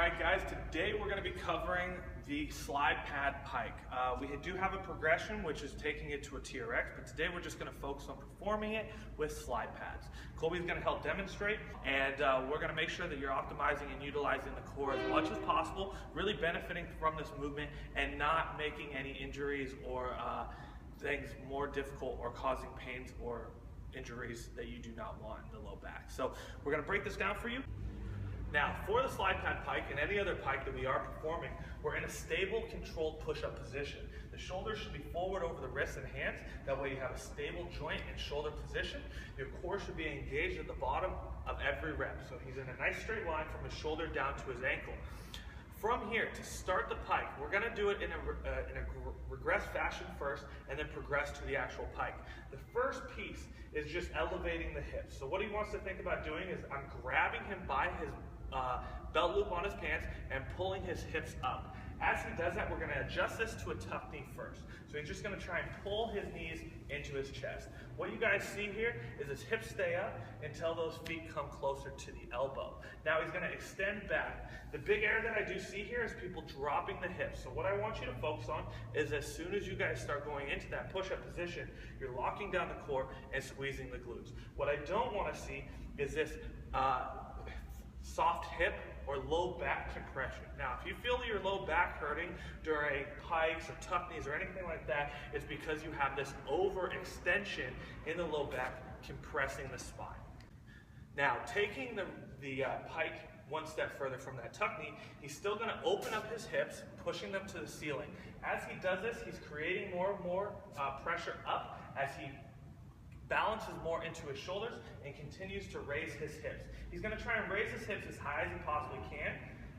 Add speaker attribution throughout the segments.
Speaker 1: Alright guys, today we're going to be covering the Slidepad Pike. We do have a progression which is taking it to a TRX, but today we're just going to focus on performing it with slide pads. Colby's going to help demonstrate, and we're going to make sure that you're optimizing and utilizing the core as much as possible, really benefiting from this movement and not making any injuries or things more difficult or causing pains or injuries that you do not want in the low back. So we're going to break this down for you. Now, for the Slidepad Pike and any other pike that we are performing, we're in a stable, controlled push-up position. The shoulders should be forward over the wrists and hands. That way you have a stable joint and shoulder position. Your core should be engaged at the bottom of every rep. So he's in a nice straight line from his shoulder down to his ankle. From here, to start the pike, we're going to do it in a regress fashion first and then progress to the actual pike. The first piece is just elevating the hips. So what he wants to think about doing is I'm grabbing him by his belt loop on his pants and pulling his hips up. As he does that, we're going to adjust this to a tuck knee first. So he's just going to try and pull his knees into his chest. What you guys see here is his hips stay up until those feet come closer to the elbow. Now he's going to extend back. The big error that I do see here is people dropping the hips. So what I want you to focus on is as soon as you guys start going into that push-up position, you're locking down the core and squeezing the glutes. What I don't want to see is this soft hip or low back compression. Now, if you feel your low back hurting during pikes or tuck knees or anything like that, it's because you have this overextension in the low back compressing the spine. Now, taking the pike one step further from that tuck knee, he's still going to open up his hips, pushing them to the ceiling. As he does this, he's creating more and more pressure up as he balances more into his shoulders and continues to raise his hips. He's going to try and raise his hips as high as he possibly can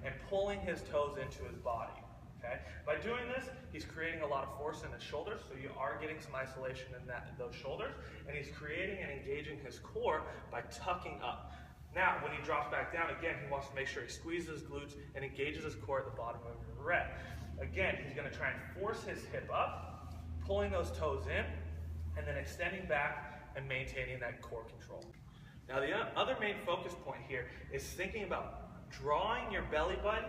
Speaker 1: and pulling his toes into his body. Okay? By doing this, he's creating a lot of force in his shoulders, so you are getting some isolation in those shoulders, and he's creating and engaging his core by tucking up. Now, when he drops back down, again, he wants to make sure he squeezes his glutes and engages his core at the bottom of the rep. Again, he's going to try and force his hip up, pulling those toes in, and then extending back and maintaining that core control. Now, the other main focus point here is thinking about drawing your belly button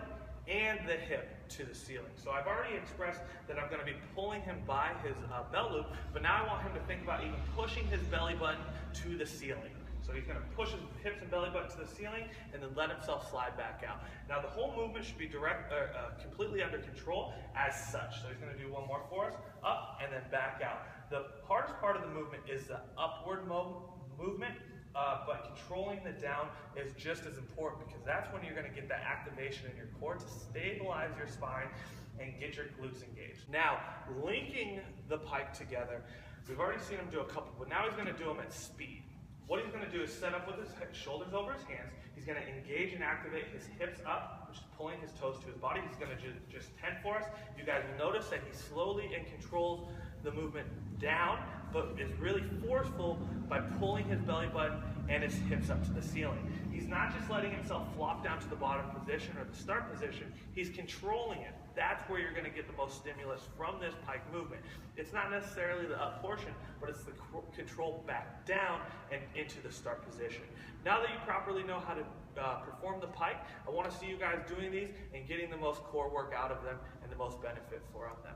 Speaker 1: and the hip to the ceiling. So I've already expressed that I'm going to be pulling him by his belt loop, but now I want him to think about even pushing his belly button to the ceiling. So he's going to push his hips and belly button to the ceiling and then let himself slide back out. Now the whole movement should be completely under control as such. So he's going to do one more for us, up and then back out. The hardest part of the movement is the upward movement, but controlling the down is just as important because that's when you're going to get that activation in your core to stabilize your spine and get your glutes engaged. Now, linking the pike together, we've already seen him do a couple, but now he's going to do them at speed. What he's going to do is set up with his shoulders over his hands. He's going to engage and activate his hips up, which is pulling his toes to his body. He's going to just 10 for us. You guys will notice that he slowly and controls the movement down, but is really forceful by pulling his belly button and his hips up to the ceiling. He's not just letting himself flop down to the bottom position or the start position. He's controlling it. That's where you're going to get the most stimulus from this pike movement. It's not necessarily the up portion, but it's the control back down and into the start position. Now that you properly know how to perform the pike, I want to see you guys doing these and getting the most core work out of them and the most benefit from them.